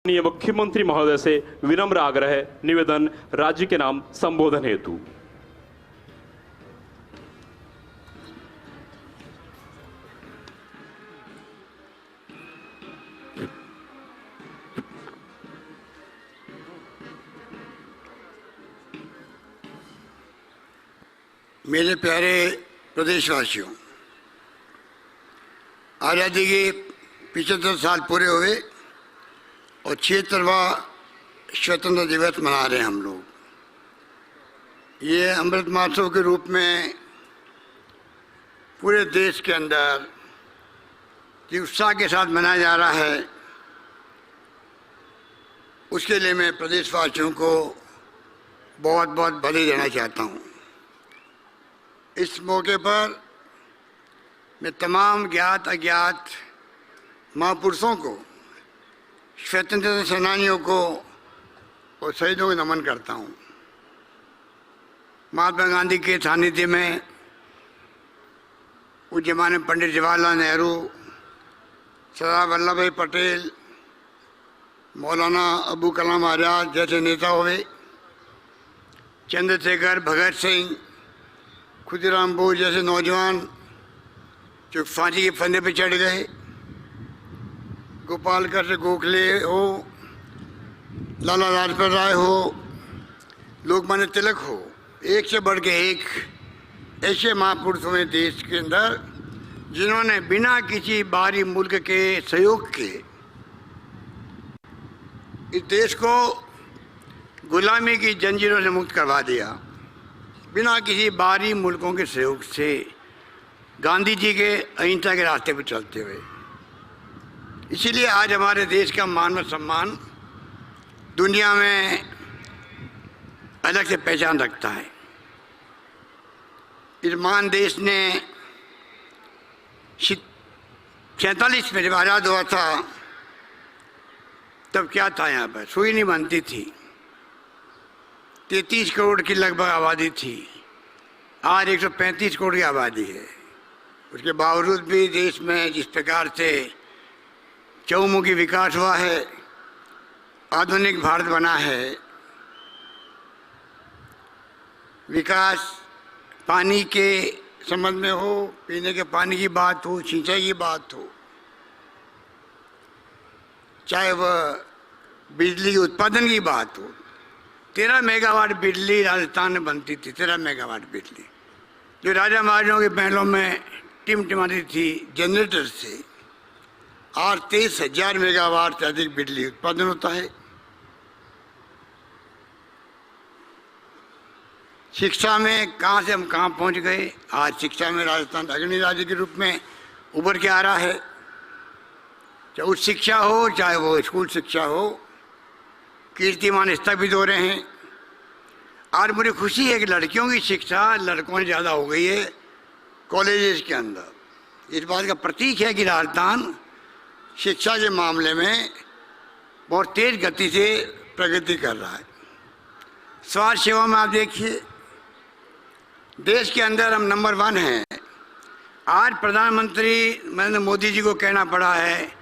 माननीय मुख्यमंत्री महोदय से विनम्र आग्रह निवेदन राज्य के नाम संबोधन हेतु। मेरे प्यारे प्रदेशवासियों, आज़ादी के 75 साल पूरे हुए और 76वां स्वतंत्रता दिवस मना रहे हैं हम लोग। ये अमृत महोत्सव के रूप में पूरे देश के अंदर जो उत्साह के साथ मनाया जा रहा है, उसके लिए मैं प्रदेशवासियों को बहुत बहुत बधाई देना चाहता हूँ। इस मौके पर मैं तमाम ज्ञात अज्ञात महापुरुषों को, स्वतंत्रता सेनानियों को और शहीदों को नमन करता हूँ। महात्मा गांधी के सानिध्य में उस जमाने पंडित जवाहरलाल नेहरू, सरदार वल्लभ भाई पटेल, मौलाना अबुल कलाम आज़ाद जैसे नेता हुए, चंद्रशेखर, भगत सिंह, खुदीराम बोस जैसे नौजवान जो फांसी के फंदे पे चढ़ गए, गोपाल कृष्ण गोखले हो, लाला लाजपत राय हो, लोकमान्य तिलक हो, एक से बढ़ के एक ऐसे महापुरुष हुए देश के अंदर जिन्होंने बिना किसी बाहरी मुल्क के सहयोग के इस देश को गुलामी की जंजीरों से मुक्त करवा दिया, बिना किसी बाहरी मुल्कों के सहयोग से, गांधी जी के अहिंसा के रास्ते पर चलते हुए। इसीलिए आज हमारे देश का मान व सम्मान दुनिया में अलग से पहचान रखता है। इस महान देश ने 47 में जब आज़ाद हुआ था तब क्या था, यहाँ पर सुई नहीं बनती थी, 33 करोड़ की लगभग आबादी थी। आज 135 करोड़ की आबादी है। उसके बावजूद भी देश में जिस प्रकार से चहुमुखी विकास हुआ है, आधुनिक भारत बना है, विकास पानी के संबंध में हो, पीने के पानी की बात हो, सिंचाई की बात हो, चाहे वह बिजली उत्पादन की बात हो। 13 मेगावाट बिजली राजस्थान में बनती थी, 13 मेगावाट बिजली जो राजा महाराजाओं के महलों में टिमटिमाती थी जनरेटर से। आज 23,000 मेगावाट से अधिक बिजली उत्पादन होता है। शिक्षा में कहाँ से हम कहाँ पहुँच गए। आज शिक्षा में राजस्थान अग्रणी राज्य के रूप में उभर के आ रहा है। चाहे उच्च शिक्षा हो, चाहे वो स्कूल शिक्षा हो, कीर्तिमान स्थापित हो रहे हैं। और मुझे खुशी है कि लड़कियों की शिक्षा लड़कों से ज़्यादा हो गई है कॉलेजेस के अंदर। इस बात का प्रतीक है कि राजस्थान शिक्षा के मामले में बहुत तेज गति से प्रगति कर रहा है। स्वास्थ्य सेवा में आप देखिए, देश के अंदर हम नंबर 1 हैं। आज प्रधानमंत्री नरेंद्र मोदी जी को कहना पड़ा है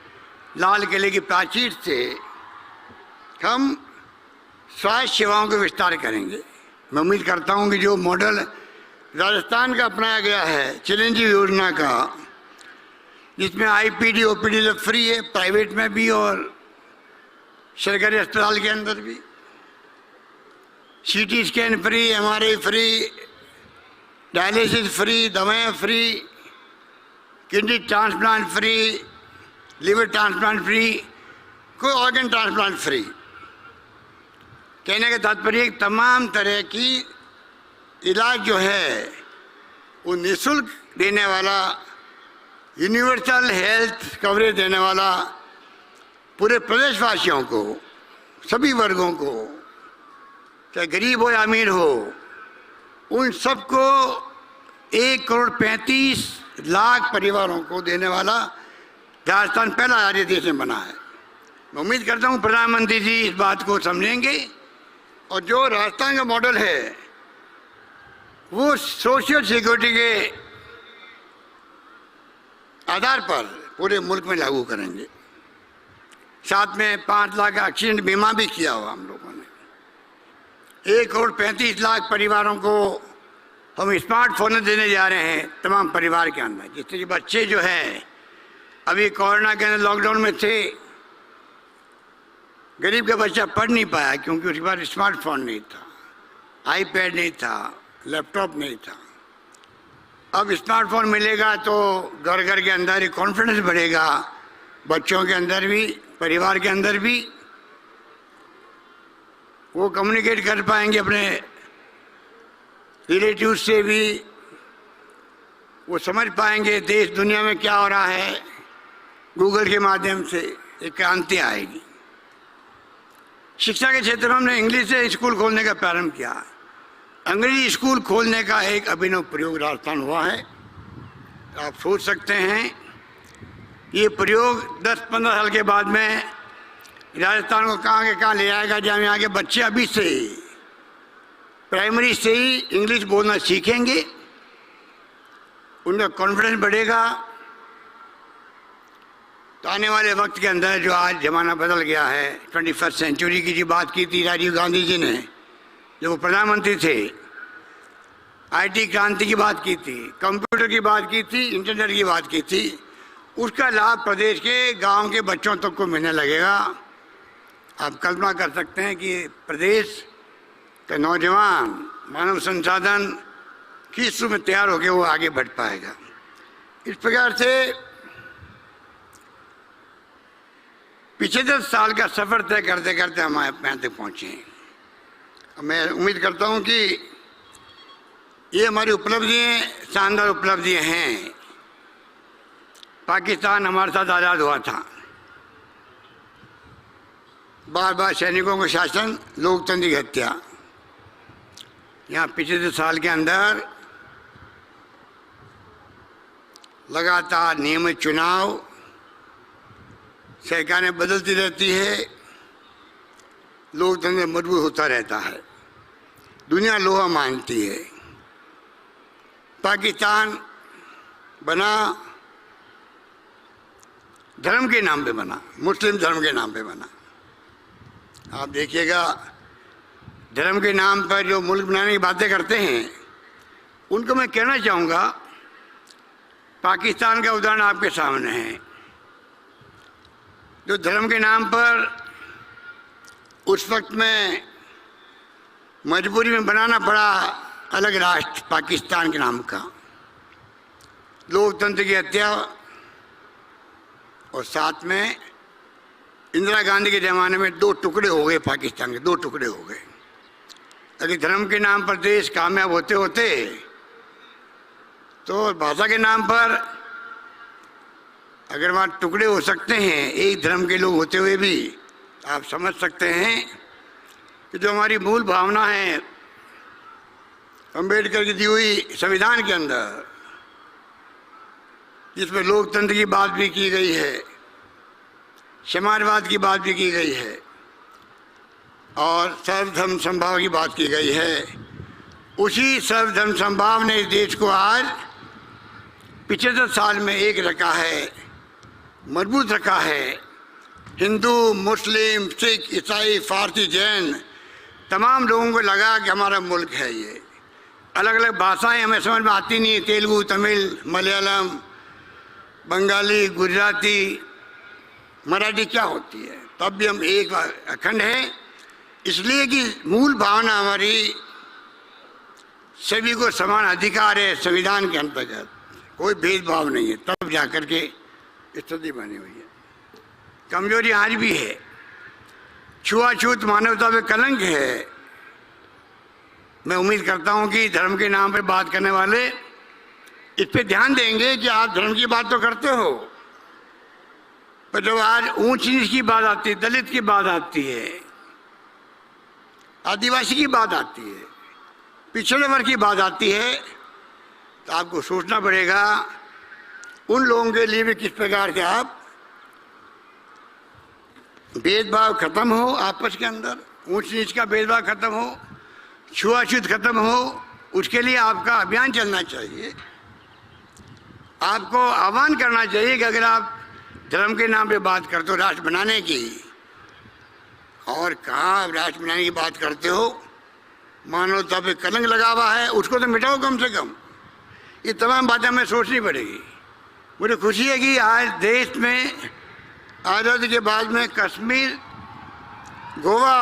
लाल किले की प्राचीर से हम स्वास्थ्य सेवाओं का विस्तार करेंगे। मैं उम्मीद करता हूं कि जो मॉडल राजस्थान का अपनाया गया है चिरंजीवी योजना का, जिसमें आईपीडी ओपीडी तो फ्री है, प्राइवेट में भी और सरकारी अस्पताल के अंदर भी, CT scan free, MRI free, dialysis free, दवाएं free, kidney transplant free, liver transplant free, कोई ऑर्गन ट्रांसप्लांट फ्री। कहने का तात्पर्य तमाम तरह की इलाज जो है वो निःशुल्क देने वाला, यूनिवर्सल हेल्थ कवरेज देने वाला पूरे प्रदेशवासियों को, सभी वर्गों को, चाहे गरीब हो या अमीर हो, उन सबको 1,35,00,000 परिवारों को देने वाला राजस्थान पहला राज्य देश में बना है। मैं उम्मीद करता हूँ प्रधानमंत्री जी इस बात को समझेंगे और जो राजस्थान का मॉडल है वो सोशल सिक्योरिटी के आधार पर पूरे मुल्क में लागू करेंगे। साथ में 5 लाख का एक्सीडेंट बीमा भी किया हुआ हम लोगों ने। 1,35,00,000 परिवारों को हम स्मार्टफोन देने जा रहे हैं तमाम परिवार के अंदर, जिससे कि बच्चे जो है अभी कोरोना के अंदर लॉकडाउन में थे, गरीब का बच्चा पढ़ नहीं पाया क्योंकि उसके पास स्मार्टफोन नहीं था, आईपैड नहीं था, लैपटॉप नहीं था। अब स्मार्टफोन मिलेगा तो घर घर के अंदर ही कॉन्फिडेंस बढ़ेगा, बच्चों के अंदर भी, परिवार के अंदर भी। वो कम्युनिकेट कर पाएंगे अपने रिलेटिव से भी, वो समझ पाएंगे देश दुनिया में क्या हो रहा है। गूगल के माध्यम से एक क्रांति आएगी। शिक्षा के क्षेत्र में हमने इंग्लिश से स्कूल खोलने का प्रारंभ किया। अंग्रेजी स्कूल खोलने का एक अभिनव प्रयोग राजस्थान हुआ है। आप सोच सकते हैं ये प्रयोग 10-15 साल के बाद में राजस्थान को कहाँ के कहाँ ले आएगा, जहाँ यहाँ के बच्चे अभी से प्राइमरी से ही इंग्लिश बोलना सीखेंगे, उनका कॉन्फिडेंस बढ़ेगा। तो आने वाले वक्त के अंदर जो आज ज़माना बदल गया है, 21st सेंचुरी की जो बात की थी राजीव गांधी जी ने, जब वो प्रधानमंत्री थे, आईटी क्रांति की बात की थी, कंप्यूटर की बात की थी, इंटरनेट की बात की थी, उसका लाभ प्रदेश के गांव के बच्चों तक को मिलने लगेगा। आप कल्पना कर सकते हैं कि प्रदेश का नौजवान मानव संसाधन किस रूप में तैयार होकर वो आगे बढ़ पाएगा। इस प्रकार से पिछले 10 साल का सफर तय करते करते हम यहाँ तक पहुँचे। मैं उम्मीद करता हूँ कि ये हमारी उपलब्धियाँ शानदार उपलब्धियाँ हैं। पाकिस्तान हमारे साथ आज़ाद हुआ था, बार बार सैनिकों का शासन, लोकतंत्र की हत्या। यहाँ पिछले 10 साल के अंदर लगातार नियमित चुनाव, सरकारें बदलती रहती है, लोकतंत्र मजबूत होता रहता है, दुनिया लोहा मानती है। पाकिस्तान बना धर्म के नाम पे बना, मुस्लिम धर्म के नाम पे बना। आप देखिएगा धर्म के नाम पर जो मुल्क बनाने की बातें करते हैं, उनको मैं कहना चाहूँगा, पाकिस्तान का उदाहरण आपके सामने है। जो धर्म के नाम पर उस वक्त में मजबूरी में बनाना पड़ा अलग राष्ट्र पाकिस्तान के नाम का, लोकतंत्र की हत्या, और साथ में इंदिरा गांधी के ज़माने में 2 टुकड़े हो गए, पाकिस्तान के 2 टुकड़े हो गए। अगर धर्म के नाम पर देश कामयाब होते होते तो भाषा के नाम पर अगर वहाँ टुकड़े हो सकते हैं एक धर्म के लोग होते हुए भी, आप समझ सकते हैं कि जो हमारी मूल भावना है अम्बेडकर की दी हुई संविधान के अंदर, जिसमें लोकतंत्र की बात भी की गई है, समाजवाद की बात भी की गई है और सर्वधर्म समभाव की बात की गई है, उसी सर्वधर्म समभाव ने इस देश को आज 75 साल में एक रखा है, मजबूत रखा है। हिंदू, मुस्लिम, सिख, ईसाई, फारसी, जैन, तमाम लोगों को लगा कि हमारा मुल्क है ये। अलग अलग भाषाएं हमें समझ में आती नहीं, तेलुगु, तमिल, मलयालम, बंगाली, गुजराती, मराठी क्या होती है, तब भी हम एक अखंड हैं। इसलिए कि मूल भावना हमारी सभी को समान अधिकार है, संविधान के अंतर्गत कोई भेदभाव नहीं है, तब जाकर के स्थिति बनी हुई है। कमजोरी आज भी है, छुआछूत मानवता पे कलंक है। मैं उम्मीद करता हूं कि धर्म के नाम पे बात करने वाले इस पे ध्यान देंगे कि आप धर्म की बात तो करते हो, पर जब आज ऊंच नीच की बात आती है, दलित की बात आती है, आदिवासी की बात आती है, पिछड़े वर्ग की बात आती है, तो आपको सोचना पड़ेगा उन लोगों के लिए भी किस प्रकार से आप भेदभाव खत्म हो, आपस के अंदर ऊंच नीच का भेदभाव खत्म हो, छुआछूत खत्म हो, उसके लिए आपका अभियान चलना चाहिए। आपको आह्वान करना चाहिए कि अगर आप धर्म के नाम पे बात करते हो राष्ट्र बनाने की, और कहाँ राष्ट्र बनाने की बात करते हो। मानवता पे कलंक लगा हुआ है, उसको तो मिटाओ कम से कम। ये तमाम बातें हमें सोचनी पड़ेगी। मुझे खुशी है कि आज देश में आज़ादी के बाद में कश्मीर, गोवा,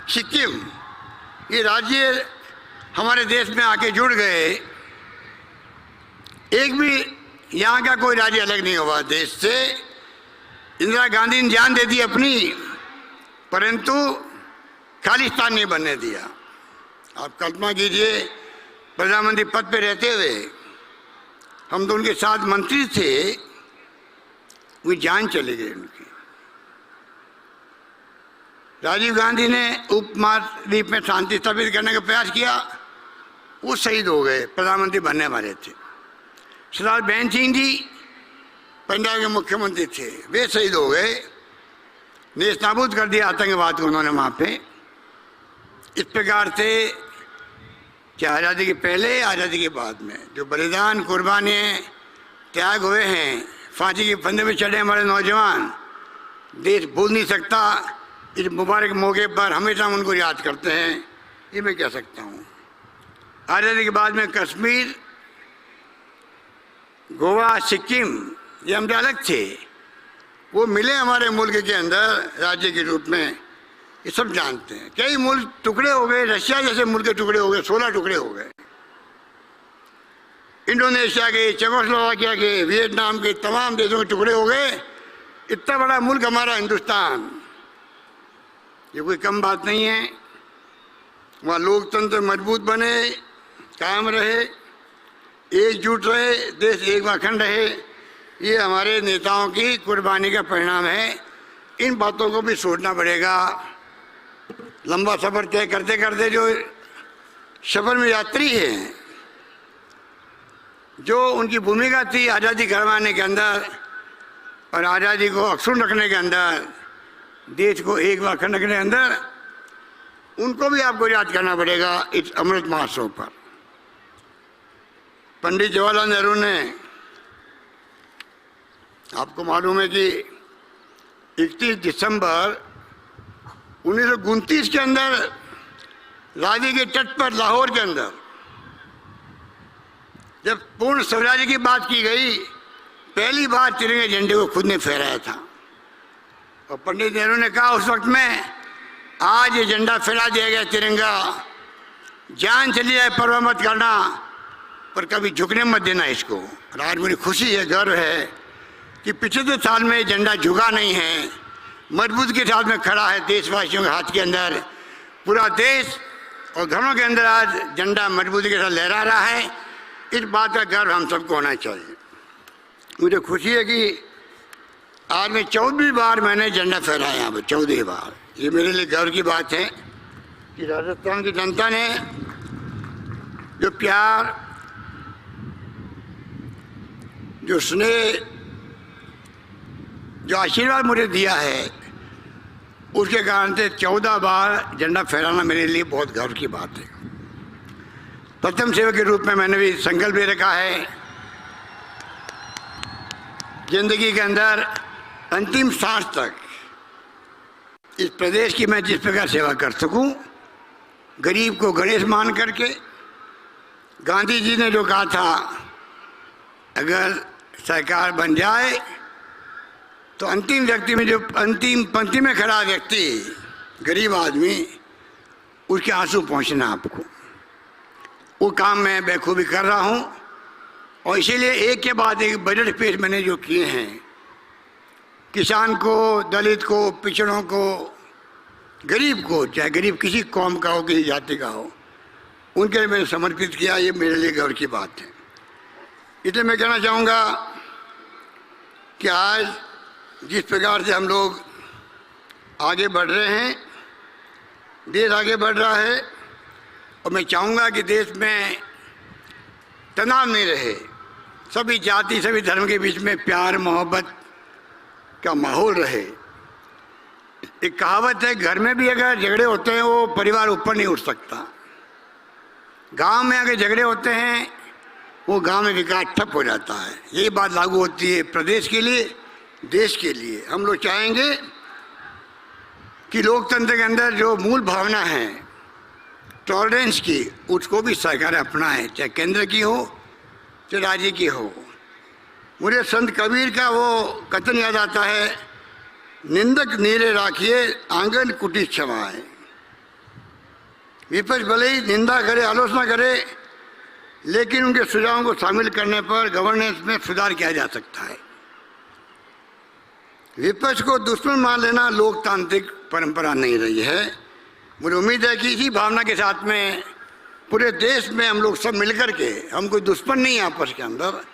सिक्किम ये राज्य हमारे देश में आके जुड़ गए। एक भी यहाँ का कोई राज्य अलग नहीं हुआ देश से। इंदिरा गांधी ने जान दे दी अपनी, परंतु खालिस्तान नहीं बनने दिया। आप कल्पना कीजिए, प्रधानमंत्री पद पे रहते हुए हम तो उनके साथ मंत्री थे, वो जान चली गई उनकी। राजीव गांधी ने उपमहाद्वीप में शांति स्थापित करने का प्रयास किया, वो शहीद हो गए, प्रधानमंत्री बनने वाले थे। सरदार बेन सिंह जी पंजाब के मुख्यमंत्री थे, वे शहीद हो गए। नेस्तनाबूद कर दिया आतंकवाद को उन्होंने वहाँ पे। इस प्रकार से चाहे आज़ादी के पहले, आज़ादी के बाद में जो बलिदान, कुर्बानी, त्याग हुए हैं, फांसी के फंदे में चढ़े हमारे नौजवान, देश भूल नहीं सकता। इस मुबारक मौके पर हमेशा हम उनको याद करते हैं, ये मैं कह सकता हूँ। आज़ादी के बाद में कश्मीर, गोवा, सिक्किम ये हमसे अलग थे, वो मिले हमारे मुल्क के अंदर राज्य के रूप में, ये सब जानते हैं। कई मुल्क टुकड़े हो गए, रशिया जैसे मुल्क के टुकड़े हो गए, 16 टुकड़े हो गए। इंडोनेशिया के, चेकोस्लोवाकिया के, वियतनाम के तमाम देशों के टुकड़े हो गए। इतना बड़ा मुल्क हमारा हिंदुस्तान, ये कोई कम बात नहीं है। वहाँ लोकतंत्र मजबूत बने, कायम रहे, एकजुट रहे, देश एक अखंड रहे, ये हमारे नेताओं की कुर्बानी का परिणाम है। इन बातों को भी सोचना पड़ेगा। लंबा सफ़र तय करते करते जो सफ़र में यात्री हैं, जो उनकी भूमिका थी आज़ादी करवाने के अंदर और आज़ादी को अक्षुण्ण रखने के अंदर, देश को एक अखंड रखने के अंदर, उनको भी आपको याद करना पड़ेगा इस अमृत महोत्सव पर। पंडित जवाहरलाल नेहरू ने, आपको मालूम है कि 31 दिसंबर 1929 के अंदर रावी के तट पर लाहौर के अंदर जब पूर्ण स्वराज्य की बात की गई, पहली बार तिरंगे झंडे को खुद ने फहराया था। और पंडित नेहरू ने कहा उस वक्त में, आज ये झंडा फहरा दिया गया तिरंगा, जान चली जाए परवाह मत करना, पर कभी झुकने मत देना इसको। और आज मुझे खुशी है, गर्व है कि पिछले साल में झंडा झुका नहीं है, मजबूत के साथ में खड़ा है देशवासियों के हाथ के अंदर। पूरा देश और घरों के अंदर आज झंडा मजबूती के साथ लहरा रहा है। इस बात का गर्व हम सबको होना चाहिए। मुझे खुशी है कि आज मैं 14वीं बार मैंने झंडा फहराया यहाँ पर, 14वीं बार। ये मेरे लिए गर्व की बात है कि राजस्थान की जनता ने जो प्यार, जो स्नेह, जो आशीर्वाद मुझे दिया है, उसके कारण से 14 बार झंडा फहराना मेरे लिए बहुत गर्व की बात है। प्रथम सेवक के रूप में मैंने भी संकल्प ले रखा है, जिंदगी के अंदर अंतिम सांस तक इस प्रदेश की मैं जिस प्रकार सेवा कर सकूं, गरीब को गणेश मान करके। गांधी जी ने जो कहा था, अगर सरकार बन जाए तो अंतिम व्यक्ति में, जो अंतिम पंक्ति में खड़ा व्यक्ति, गरीब आदमी, उसके आंसू पहुंचना आपको। वो काम मैं बखूबी कर रहा हूं। और इसीलिए एक के बाद एक बजट पेश मैंने जो किए हैं, किसान को, दलित को, पिछड़ों को, गरीब को, चाहे गरीब किसी कौम का हो, किसी जाति का हो, उनके लिए मैंने समर्पित किया। ये मेरे लिए गर्व की बात है। इसलिए मैं कहना चाहूँगा कि आज जिस प्रकार से हम लोग आगे बढ़ रहे हैं, देश आगे बढ़ रहा है, और मैं चाहूँगा कि देश में तनाव नहीं रहे, सभी जाति, सभी धर्म के बीच में प्यार मोहब्बत का माहौल रहे। एक कहावत है, घर में भी अगर झगड़े होते हैं वो परिवार ऊपर नहीं उठ सकता। गांव में अगर झगड़े होते हैं वो गांव में विकास ठप हो जाता है। यही बात लागू होती है प्रदेश के लिए, देश के लिए। हम लोग चाहेंगे कि लोकतंत्र के अंदर जो मूल भावना है टॉलरेंस की, उसको भी सरकार अपनाए, चाहे केंद्र की हो चाहे राज्य की हो। मुझे संत कबीर का वो कथन याद आता है, निंदक नीरे राखिए आंगन कुटी क्षमाए। विपक्ष भले ही निंदा करे, आलोचना करे, लेकिन उनके सुझावों को शामिल करने पर गवर्नेंस में सुधार किया जा सकता है। विपक्ष को दुश्मन मान लेना लोकतांत्रिक परंपरा नहीं रही है। मुझे उम्मीद है कि इसी भावना के साथ में पूरे देश में हम लोग सब मिलकर के, हम कोई दुश्मन नहीं है आपस के अंदर,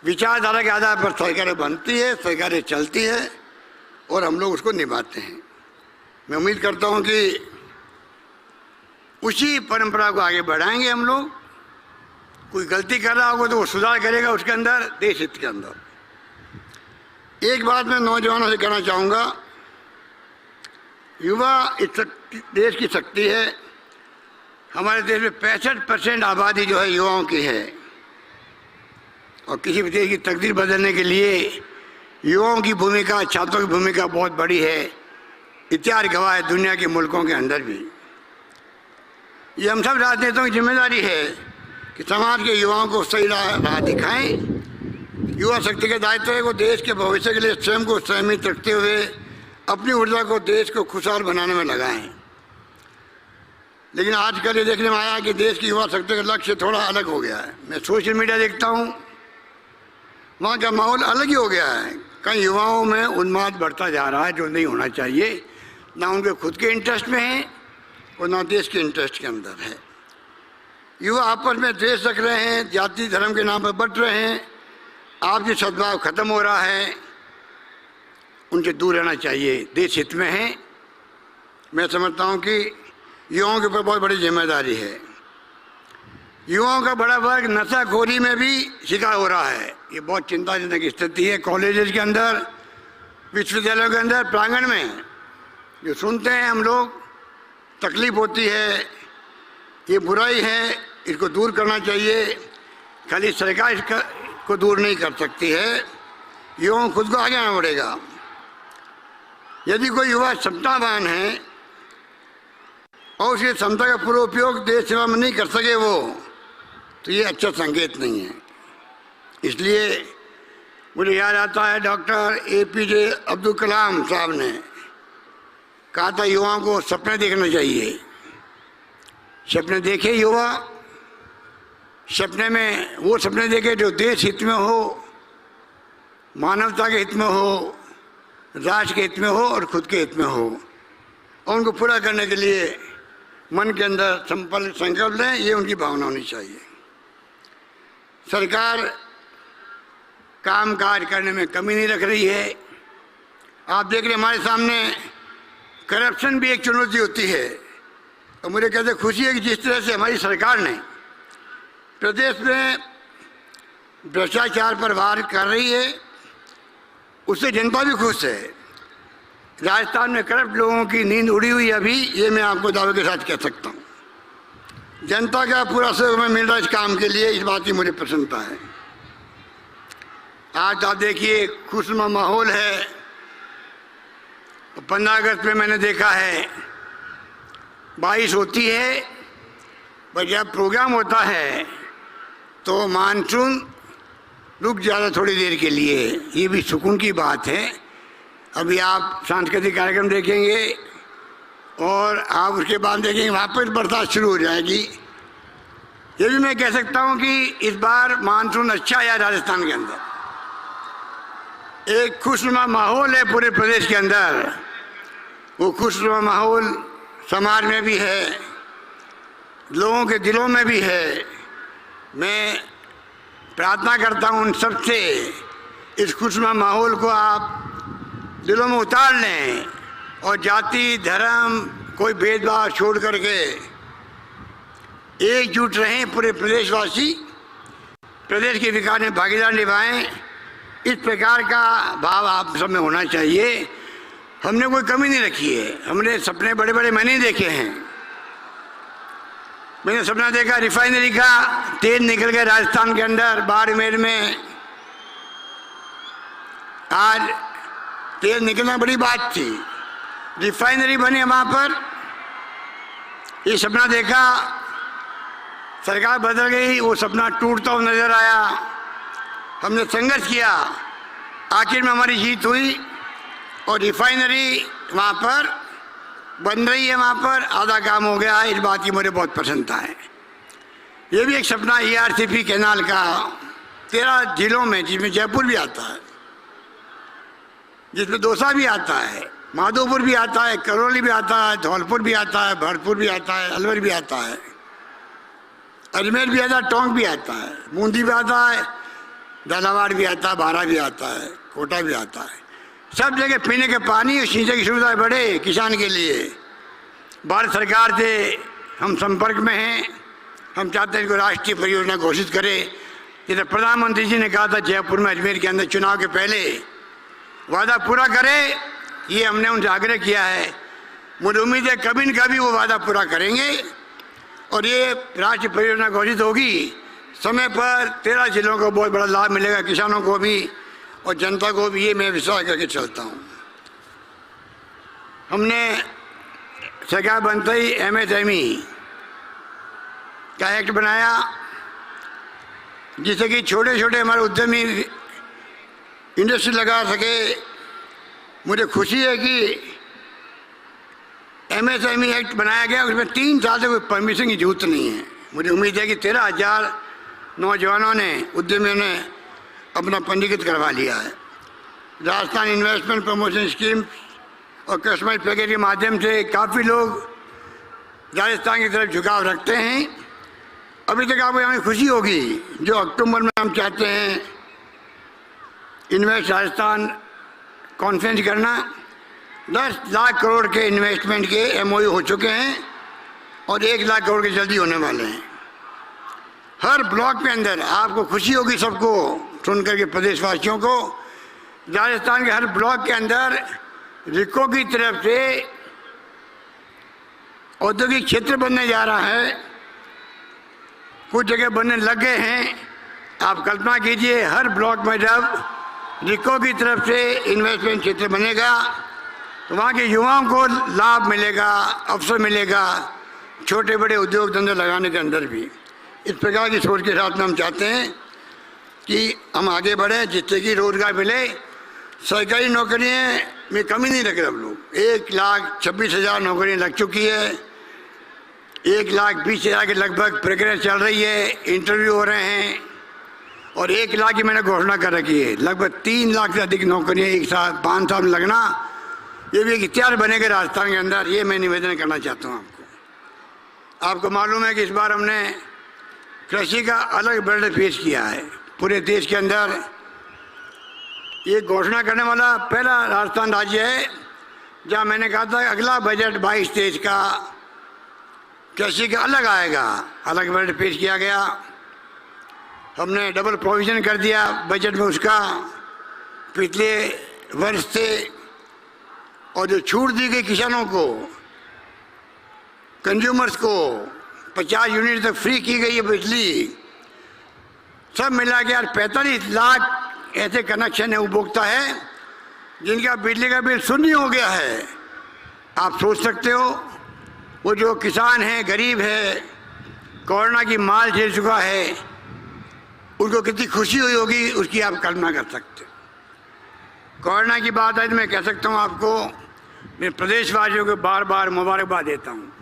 विचारधारा के आधार पर सरकारें बनती है, सरकारें चलती है और हम लोग उसको निभाते हैं। मैं उम्मीद करता हूं कि उसी परंपरा को आगे बढ़ाएंगे हम लोग। कोई गलती कर रहा होगा तो वो सुधार करेगा उसके अंदर, देश हित के अंदर। एक बात मैं नौजवानों से कहना चाहूँगा, युवा इस देश की शक्ति है। हमारे देश में 65% आबादी जो है युवाओं की है और किसी भी देश की तकदीर बदलने के लिए युवाओं की भूमिका, छात्रों की भूमिका बहुत बड़ी है। इतिहास गवाह है दुनिया के मुल्कों के अंदर भी। ये हम सब राजनेताओं की जिम्मेदारी है कि समाज के युवाओं को सही राह दिखाएं। युवा शक्ति का दायित्व है वो देश के भविष्य के लिए स्वयं को संयमित रखते हुए अपनी ऊर्जा को देश को खुशहाल बनाने में लगाएं। लेकिन आजकल ये देखने में आया कि देश की युवा शक्ति का लक्ष्य थोड़ा अलग हो गया है। मैं सोशल मीडिया देखता हूँ, वहाँ का माहौल अलग ही हो गया है। कई युवाओं में उन्माद बढ़ता जा रहा है जो नहीं होना चाहिए। ना उनके खुद के इंटरेस्ट में है और ना देश के इंटरेस्ट के अंदर है। युवा आपस में द्वेष रख रहे हैं, जाति धर्म के नाम पर बंट रहे हैं, आपसी सद्भाव खत्म हो रहा है। उनसे दूर रहना चाहिए, देश हित में है। मैं समझता हूँ कि युवाओं के ऊपर बहुत बड़ी जिम्मेदारी है। युवाओं का बड़ा वर्ग नशाखोरी में भी शिकार हो रहा है। ये बहुत चिंताजनक स्थिति है। कॉलेजेस के अंदर, विश्वविद्यालयों के अंदर, प्रांगण में जो सुनते हैं हम लोग, तकलीफ होती है। ये बुराई है, इसको दूर करना चाहिए। खाली सरकार इसको दूर नहीं कर सकती है, युवाओं खुद को आगे आना पड़ेगा। यदि कोई युवा क्षमतावान है और उसकी क्षमता का पूरा उपयोग देश सेवा में नहीं कर सके वो, तो ये अच्छा संकेत नहीं है। इसलिए मुझे याद आता है डॉक्टर APJ अब्दुल कलाम साहब ने कहा था युवाओं को सपने देखना चाहिए। सपने देखे युवा, सपने में वो सपने देखे जो देश हित में हो, मानवता के हित में हो, राष्ट्र के हित में हो और खुद के हित में हो। और उनको पूरा करने के लिए मन के अंदर संकल्प लें, ये उनकी भावना होनी चाहिए। सरकार काम काज करने में कमी नहीं रख रही है। आप देख रहे हमारे सामने करप्शन भी एक चुनौती होती है। और मुझे कहते खुशी है कि जिस तरह से हमारी सरकार ने प्रदेश में भ्रष्टाचार पर वार कर रही है, उससे जनता भी खुश है। राजस्थान में करप्ट लोगों की नींद उड़ी हुई है अभी, ये मैं आपको दावे के साथ कह सकता हूँ। जनता का पूरा सहयोग में मिल रहा है इस काम के लिए, इस बात की मुझे प्रसन्नता है। आज आप देखिए खुशनुमा माहौल है। 15 अगस्त में मैंने देखा है बारिश होती है, पर जब प्रोग्राम होता है तो मानसून रुक जाता थोड़ी देर के लिए। ये भी सुकून की बात है। अभी आप सांस्कृतिक कार्यक्रम देखेंगे और आप उसके बाद देखेंगे वापस बरसात शुरू हो जाएगी। ये भी मैं कह सकता हूँ कि इस बार मानसून अच्छा आया राजस्थान के अंदर। एक खुशनुमा माहौल है पूरे प्रदेश के अंदर। वो खुशनुमा माहौल समाज में भी है, लोगों के दिलों में भी है। मैं प्रार्थना करता हूँ उन सबसे, इस खुशनुमा माहौल को आप दिलों में उतार लें और जाति धर्म कोई भेदभाव छोड़ करके एकजुट रहें। पूरे प्रदेशवासी प्रदेश के विकास में भागीदार निभाएं। इस प्रकार का भाव आप सब में होना चाहिए। हमने कोई कमी नहीं रखी है। हमने सपने बड़े बड़े मैंने देखे हैं। मैंने सपना देखा रिफाइनरी का तेल निकल गया राजस्थान के अंदर बाड़मेर में। आज तेल निकलना बड़ी बात थी, रिफाइनरी बनी वहाँ पर, ये सपना देखा, सरकार बदल गई, वो सपना टूटता हुआ नजर आया। हमने संघर्ष किया, आखिर में हमारी जीत हुई और रिफाइनरी वहाँ पर बन रही है, वहाँ पर आधा काम हो गया। इस बात की मुझे बहुत प्रसन्नता है। ये भी एक सपना ERCP कैनाल का 13 जिलों में, जिसमें जयपुर भी आता है, जिसमें दौसा भी आता है, माधोपुर भी आता है, करौली भी आता है, धौलपुर भी आता है, भरतपुर भी आता है, अलवर भी आता है, अजमेर भी आता है, टोंक भी आता है, बूंदी भी आता है, झालावाड़ भी आता है, बारा भी आता है, कोटा भी आता है। सब जगह पीने के पानी और सिंचाई की सुविधा बढ़े किसान के लिए। भारत सरकार से हम संपर्क में हैं, हम चाहते हैं इसको राष्ट्रीय परियोजना घोषित करें। जैसे प्रधानमंत्री जी ने कहा था जयपुर में अजमेर के अंदर चुनाव के पहले वादा पूरा करे, ये हमने उनसे आग्रह किया है। मुझे उम्मीद है कभी न कभी वो वादा पूरा करेंगे और ये राष्ट्रीय परियोजना घोषित होगी समय पर। 13 जिलों को बहुत बड़ा लाभ मिलेगा, किसानों को भी और जनता को भी, ये मैं विश्वास करके चलता हूँ। हमने सरकार बनते ही MSME का एक्ट बनाया, जिससे कि छोटे छोटे हमारे उद्यमी इंडस्ट्री लगा सके। मुझे खुशी है कि MSME एक्ट बनाया गया, उसमें 3 साल से कोई परमिशन की जरूरत नहीं है। मुझे उम्मीद है कि 13,000 नौजवानों ने, उद्यमियों ने अपना पंजीकृत करवा लिया है। राजस्थान इन्वेस्टमेंट प्रमोशन स्कीम और कस्टमाइज पैकेज के माध्यम से काफ़ी लोग राजस्थान की तरफ झुकाव रखते हैं। अभी तक आपको हमें खुशी होगी, जो अक्टूबर में हम चाहते हैं इन्वेस्ट राजस्थान कॉन्फ्रेंस करना, 10 लाख करोड़ के इन्वेस्टमेंट के MOU हो चुके हैं और 1 लाख करोड़ के जल्दी होने वाले हैं। हर ब्लॉक के अंदर आपको खुशी होगी सबको सुनकर के, प्रदेशवासियों को, राजस्थान के हर ब्लॉक के अंदर रिको की तरफ से औद्योगिक क्षेत्र बनने जा रहा है। कुछ जगह बनने लग गए हैं। आप कल्पना कीजिए, हर ब्लॉक में जब रिको की तरफ से इन्वेस्टमेंट क्षेत्र बनेगा तो वहाँ के युवाओं को लाभ मिलेगा, अवसर मिलेगा छोटे बड़े उद्योग धंधे लगाने के अंदर भी। इस प्रकार की सोच के साथ में हम चाहते हैं कि हम आगे बढ़ें, जिससे कि रोजगार मिले। सरकारी नौकरियों में कमी नहीं रख रहे हम लोग। 1,26,000 नौकरियाँ लग चुकी है, 1,20,000 के लगभग प्रक्रिया चल रही है, इंटरव्यू हो रहे हैं और 1 लाख की मैंने घोषणा कर रखी है। लगभग 3 लाख से अधिक नौकरियाँ एक साल 5 साल में लगना, ये भी एक इतिहास बनेगा राजस्थान के अंदर। ये मैं निवेदन करना चाहता हूँ आपको मालूम है कि इस बार हमने कृषि का अलग बजट पेश किया है। पूरे देश के अंदर ये घोषणा करने वाला पहला राजस्थान राज्य है जहाँ मैंने कहा था अगला बजट 22-23 का कृषि का अलग आएगा। अलग बजट पेश किया गया, हमने डबल प्रोविजन कर दिया बजट में उसका पिछले वर्ष से। और जो छूट दी गई किसानों को, कंज्यूमर्स को 50 यूनिट तक फ्री की गई है बिजली, सब मिला के 45 लाख ऐसे कनेक्शन है, उपभोक्ता है जिनका बिजली का बिल शून्य हो गया है। आप सोच सकते हो वो जो किसान है, गरीब है, कोरोना की मार झेल चुका है, उनको कितनी खुशी हुई होगी उसकी आप कल्पना कर सकते हो। कोरोना की बात आज मैं कह सकता हूँ आपको, मैं प्रदेशवासियों को बार बार मुबारकबाद देता हूँ।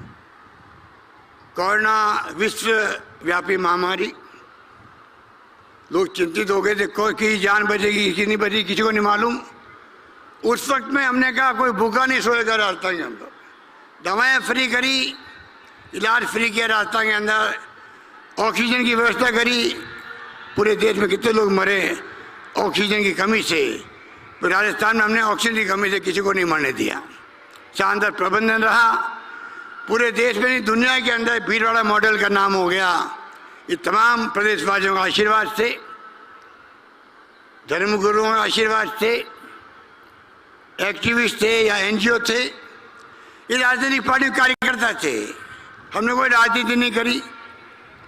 कोरोना विश्वव्यापी महामारी, लोग चिंतित हो गए थे कि जान बचेगी किसी नहीं बचेगी, किसी को नहीं मालूम। उस वक्त में हमने कहा कोई भूखा नहीं सोएगा राजस्थान के अंदर। दवाएं फ्री करी, इलाज फ्री किया राजस्थान के अंदर, ऑक्सीजन की व्यवस्था करी। पूरे देश में कितने लोग मरे ऑक्सीजन की कमी से, तो राजस्थान में हमने ऑक्सीजन की कमी से किसी को नहीं मरने दिया। शानदार प्रबंधन रहा, पूरे देश में नहीं दुनिया के अंदर भीलवाड़ा मॉडल का नाम हो गया। ये तमाम प्रदेशवासियों का आशीर्वाद से, धर्मगुरुओं का आशीर्वाद से, एक्टिविस्ट थे या NGO थे, ये राजनीतिक पार्टी कार्यकर्ता थे। हमने कोई राजनीति नहीं करी,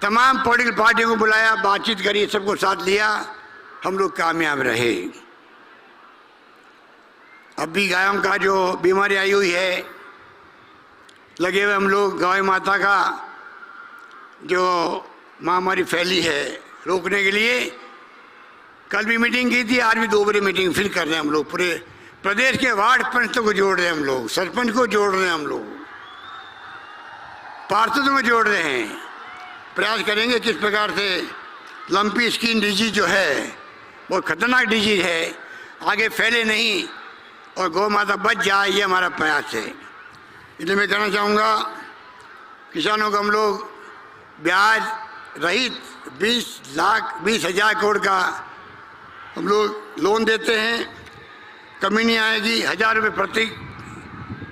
तमाम पॉलिटिकल पार्टियों को बुलाया, बातचीत करी, सबको साथ लिया, हम लोग कामयाब रहे। अब भी गायों का जो बीमारी आई हुई है, लगे हुए हम लोग गाय माता का जो महामारी फैली है रोकने के लिए। कल भी मीटिंग की थी, आज भी 2 बजे मीटिंग फिर कर रहे हैं हम लोग। पूरे प्रदेश के वार्ड पंचों को जोड़ रहे हैं हम लोग, सरपंच को जोड़ रहे हैं हम लोग, पार्षदों को जोड़ रहे हैं। प्रयास करेंगे किस प्रकार से लंपी स्किन डिजीज जो है वो खतरनाक डिजीज है, आगे फैले नहीं और गौ माता बच जाए, ये हमारा प्रयास है। इसलिए मैं कहना चाहूँगा किसानों को हम लोग ब्याज रहित 20,20,000 करोड़ का हम लोग लोन देते हैं, कमी नहीं आएगी। 1,000 रुपये प्रति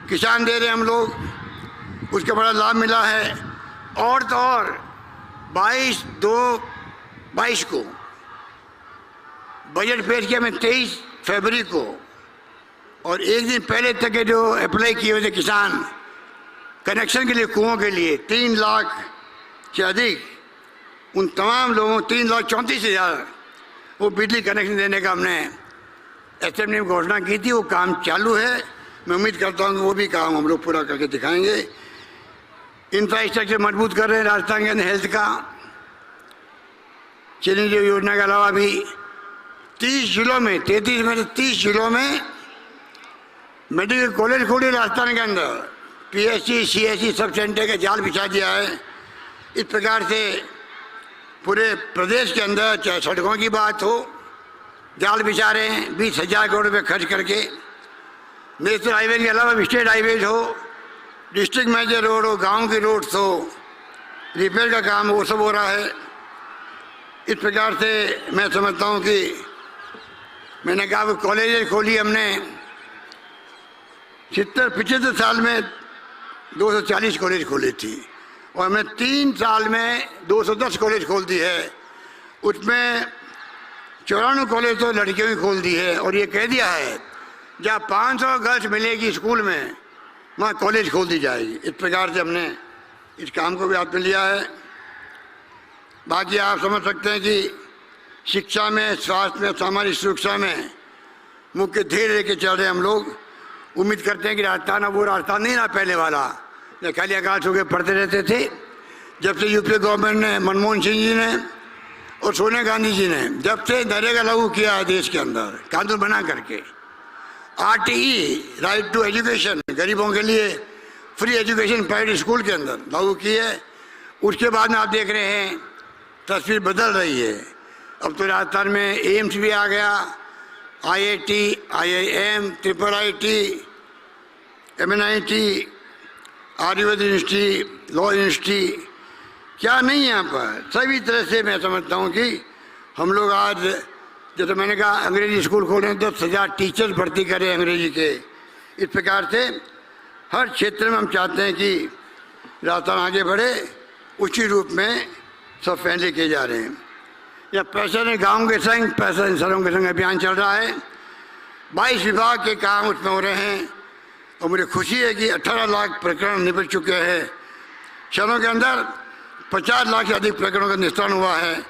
किसान दे रहे हैं हम लोग, उसका बड़ा लाभ मिला है। और तो और 22/2/22 को बजट पेश किया मैं 23 फरवरी को, और एक दिन पहले तक के जो अप्लाई किए हुए थे किसान कनेक्शन के लिए कुओं के लिए 3 लाख से अधिक, उन तमाम लोगों 3,34,000 वो बिजली कनेक्शन देने का हमने असेंबली में घोषणा की थी। वो काम चालू है, मैं उम्मीद करता हूँ कि वो भी काम हम लोग पूरा करके दिखाएंगे। इंफ्रास्ट्रक्चर मजबूत कर रहे हैं राजस्थान के अंदर हेल्थ का। चिरंजीवी योजना के अलावा भी 30 जिलों में 33 में 30 जिलों में मेडिकल कॉलेज खोले राजस्थान के अंदर। PSC CSC सब सेंटर का जाल बिछा दिया है। इस प्रकार से पूरे प्रदेश के अंदर चाहे सड़कों की बात हो, जाल बिछा रहे हैं 20,000 करोड़ रुपये खर्च करके। नेशनल हाईवे के अलावा स्टेट हाईवेज हो, डिस्ट्रिक्ट मेजर रोड हो, गांव की रोड हो, रिपेयर का काम वो सब हो रहा है। इस प्रकार से मैं समझता हूँ कि मैंने कहा वो कॉलेज खोली हमने 75 साल में 240 कॉलेज खोली थी, और हमने 3 साल में 210 कॉलेज खोल दी है। उसमें 94 कॉलेज तो लड़कियों की खोल दी है, और ये कह दिया है जहाँ 500 गर्ल्स मिलेगी स्कूल में वहाँ कॉलेज खोल दी जाएगी। इस प्रकार से हमने इस काम को भी हाथ में लिया है। बाकी आप समझ सकते हैं कि शिक्षा में, स्वास्थ्य में, सामाजिक सुरक्षा में मुख्य ध्येय लेके चल रहे हम लोग। उम्मीद करते हैं कि राजस्थान अब वो राजस्थान नहीं रहा पहले वाला, जो खाली आकाश होकर पढ़ते रहते थे। जब से यूपीए गवर्नमेंट ने, मनमोहन सिंह जी ने और सोनिया गांधी जी ने जब से नरेगा लागू किया है देश के अंदर कानून बना करके, RTE राइट टू एजुकेशन, गरीबों के लिए फ्री एजुकेशन प्राइवेट स्कूल के अंदर लागू की है, उसके बाद में आप देख रहे हैं तस्वीर बदल रही है। अब तो राजस्थान में एम्स भी आ गया, IIT, IIM, IIIT, MNIT, Ayurveda university, law university, क्या नहीं यहाँ पर सभी तरह से मैं समझता हूँ कि हम लोग आज, जैसे मैंने कहा अंग्रेजी स्कूल खोले 10,000 टीचर्स भर्ती करें अंग्रेजी के। इस प्रकार से हर क्षेत्र में हम चाहते हैं कि राजस्थान आगे बढ़े, उसी रूप में सब फैसले किए जा रहे हैं। या पैसा ने गाँव के संग, पैसा शहरों के संग अभियान चल रहा है। 22 विभाग के काम उसमें हो रहे हैं, और मुझे खुशी है कि 18 लाख प्रकरण निपट चुके हैं। शहरों के अंदर 50 लाख से अधिक प्रकरणों का निस्तारण हुआ है,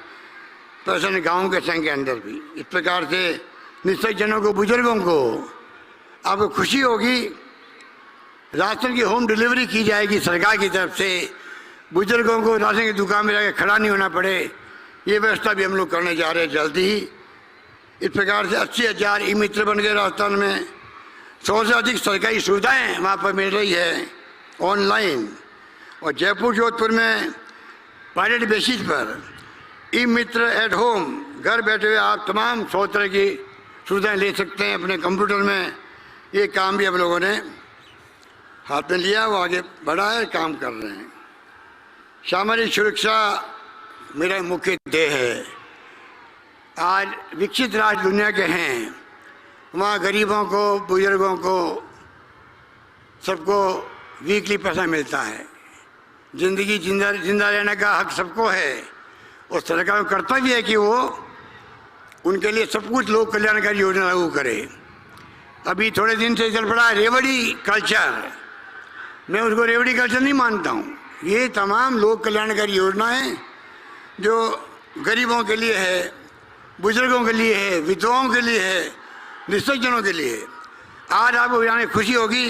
पैसा ने गाँव के संग के अंदर भी। इस प्रकार से निश्चित जनों को, बुजुर्गों को आपको खुशी होगी, राशन की होम डिलीवरी की जाएगी सरकार की तरफ से। बुजुर्गों को राशन की दुकान में जाकर खड़ा नहीं होना पड़े, ये व्यवस्था भी हम लोग करने जा रहे हैं जल्दी ही। इस प्रकार से 80,000 ई मित्र बन गए राजस्थान में। 100 से अधिक सरकारी सुविधाएं वहाँ पर मिल रही है ऑनलाइन। और जयपुर जोधपुर में पायलट बेसिस पर ई मित्र एट होम, घर बैठे हुए आप तमाम 100 तरह की सुविधाएं ले सकते हैं अपने कंप्यूटर में। ये काम भी हम लोगों ने हाथ में लिया, वो आगे बढ़ा है, काम कर रहे हैं। सामाजिक सुरक्षा मेरा मुख्य ध्येय है। आज विकसित राज्य दुनिया के हैं, वहाँ गरीबों को, बुजुर्गों को, सबको वीकली पैसा मिलता है। जिंदगी जिंदा रहने का हक सबको है, और सरकार का कर्तव्य है कि वो उनके लिए सब कुछ लोक कल्याणकारी योजना लागू करे। अभी थोड़े दिन से चल पड़ा रेवड़ी कल्चर, मैं उसको रेवड़ी कल्चर नहीं मानता हूँ। ये तमाम लोक कल्याणकारी योजनाएं जो गरीबों के लिए है, बुजुर्गों के लिए है, विधवाओं के लिए है, निश्चितजनों के लिए है। आज आपको जाने खुशी होगी,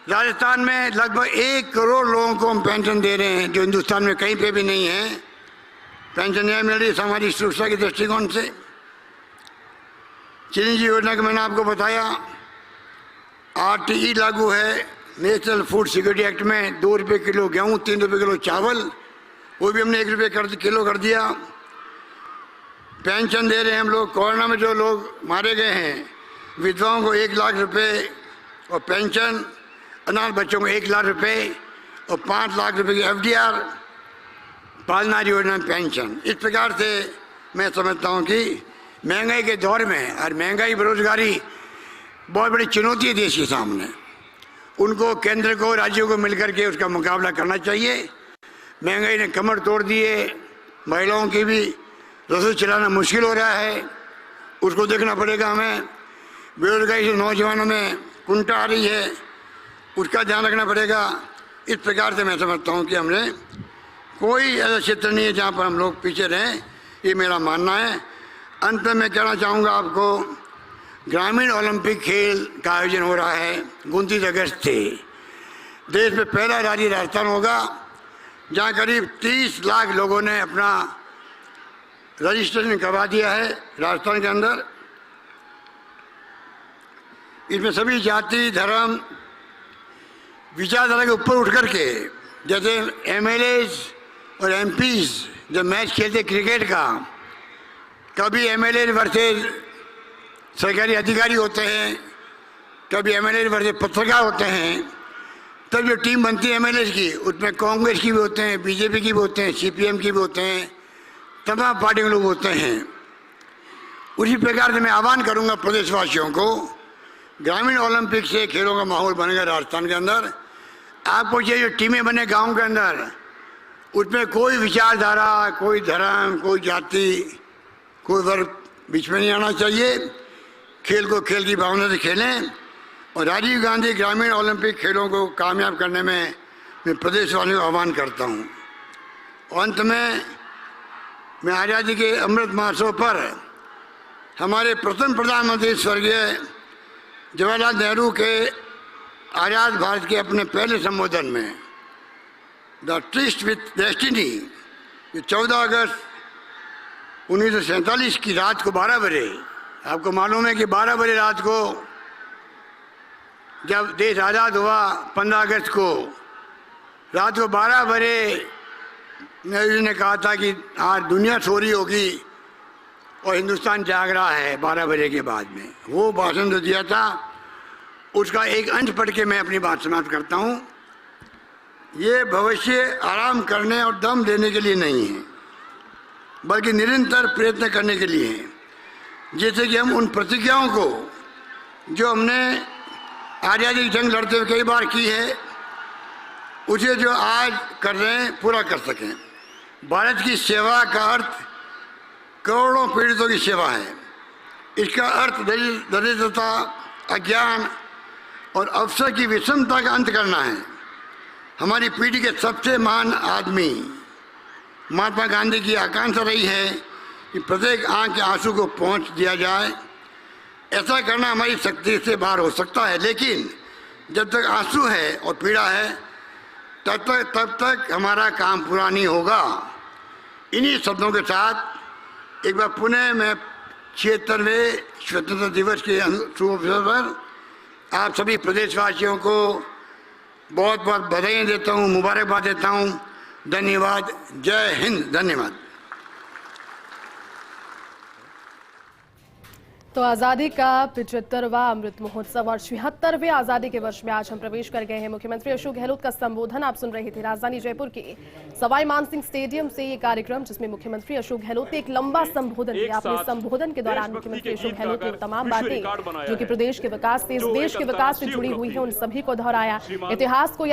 राजस्थान में लगभग 1 करोड़ लोगों को हम पेंशन दे रहे हैं, जो हिंदुस्तान में कहीं पे भी नहीं है। पेंशन यह मिल रही है सामाजिक सुरक्षा के दृष्टिकोण से। चिरंजीवी योजना का मैंने आपको बताया, RTE लागू है, नेशनल फूड सिक्योरिटी एक्ट में 2 रुपये किलो गेहूँ, 3 रुपये किलो चावल, वो भी हमने 1 रुपये किलो कर दिया। पेंशन दे रहे हैं हम लोग। कोरोना में जो लोग मारे गए हैं, विधवाओं को 1 लाख रुपए और पेंशन, अनाथ बच्चों को 1 लाख रुपए और 5 लाख रुपए की FDR, पालना योजना में पेंशन। इस प्रकार से मैं समझता हूँ कि महंगाई के दौर में, और महंगाई बेरोजगारी बहुत बड़ी चुनौती है देश के सामने, उनको केंद्र को राज्यों को मिलकर के उसका मुकाबला करना चाहिए। महंगाई ने कमर तोड़ दी है, महिलाओं की भी रसोई चलाना मुश्किल हो रहा है, उसको देखना पड़ेगा हमें। बेरोजगारी से नौजवानों में कुंठा आ रही है, उसका ध्यान रखना पड़ेगा। इस प्रकार से मैं समझता हूँ कि हमने कोई ऐसा क्षेत्र नहीं है जहाँ पर हम लोग पीछे रहें, ये मेरा मानना है। अंत में कहना चाहूँगा आपको, ग्रामीण ओलंपिक खेल का आयोजन हो रहा है 29 अगस्त से। देश में पहला राज्य राजस्थान होगा जहाँ करीब 30 लाख लोगों ने अपना रजिस्ट्रेशन करवा दिया है राजस्थान के अंदर। इसमें सभी जाति, धर्म, विचारधारा के ऊपर उठ करके, जैसे MLAs और MPs जब मैच खेलते क्रिकेट का, कभी MLA वर्सेस सरकारी अधिकारी होते हैं, कभी MLA वर्सेस पत्रकार होते हैं, तब जो टीम बनती है MLAs की, उसमें कांग्रेस की भी होते हैं, BJP की भी होते हैं, CPM की भी होते हैं, तमाम पार्टी के लोग होते हैं। उसी प्रकार से मैं आह्वान करूंगा प्रदेशवासियों को, ग्रामीण ओलंपिक से खेलों का माहौल बनेगा राजस्थान के अंदर। आपको ये जो टीमें बने गांव के अंदर, उसमें कोई विचारधारा, कोई धर्म, कोई जाति, कोई वर्ग बीच में नहीं आना चाहिए। खेल को खेल की भावना से खेलें और राजीव गांधी ग्रामीण ओलंपिक खेलों को कामयाब करने में मैं प्रदेशवासियों को आह्वान करता हूँ। अंत में मैं आज़ादी के अमृत महोत्सव पर हमारे प्रथम प्रधानमंत्री स्वर्गीय जवाहरलाल नेहरू के आज़ाद भारत के अपने पहले संबोधन में, द ट्रिस्ट विथ डेस्टिनी, 14 अगस्त 1947 की रात को 12 बजे, आपको मालूम है कि 12 बजे रात को जब देश आज़ाद हुआ, 15 अगस्त को रात को 12 बजे नेहरू जी ने कहा था कि आज दुनिया सो रही होगी और हिंदुस्तान जाग रहा है 12 बजे के बाद में। वो भाषण जो दिया था, उसका एक अंश पढ़ के मैं अपनी बात समाप्त करता हूँ। ये भविष्य आराम करने और दम देने के लिए नहीं है, बल्कि निरंतर प्रयत्न करने के लिए है। जैसे कि हम उन प्रतिज्ञाओं को जो हमने आज़ादी की जंग लड़ते हुए कई बार की है, उसे जो आज कर रहे हैं पूरा कर सकें। भारत की सेवा का अर्थ करोड़ों पीड़ितों की सेवा है। इसका अर्थ दरिद्रता, अज्ञान और अवसर की विषमता का अंत करना है। हमारी पीढ़ी के सबसे महान आदमी महात्मा गांधी की आकांक्षा रही है कि प्रत्येक आंख के आंसू को पहुंच दिया जाए। ऐसा करना हमारी शक्ति से बाहर हो सकता है, लेकिन जब तक आंसू है और पीड़ा है, तब तक हमारा काम पूरा नहीं होगा। इन्हीं शब्दों के साथ एक बार पुनः मैं 76वें स्वतंत्रता दिवस के शुभ अवसर पर आप सभी प्रदेशवासियों को बहुत बहुत बधाई देता हूँ, मुबारकबाद देता हूँ। धन्यवाद। जय हिंद। धन्यवाद। तो आज़ादी का 75वां अमृत महोत्सव और 76वें आज़ादी के वर्ष में आज हम प्रवेश कर गए हैं। मुख्यमंत्री अशोक गहलोत का संबोधन आप सुन रहे थे राजधानी जयपुर के सवाई मानसिंह स्टेडियम से। ये कार्यक्रम जिसमें मुख्यमंत्री अशोक गहलोत ने एक लंबा संबोधन दिया। अपने संबोधन के दौरान मुख्यमंत्री अशोक गहलोत ने तमाम बातें जो कि प्रदेश के विकास से, इस देश के विकास से जुड़ी हुई है, उन सभी को दोहराया। इतिहास को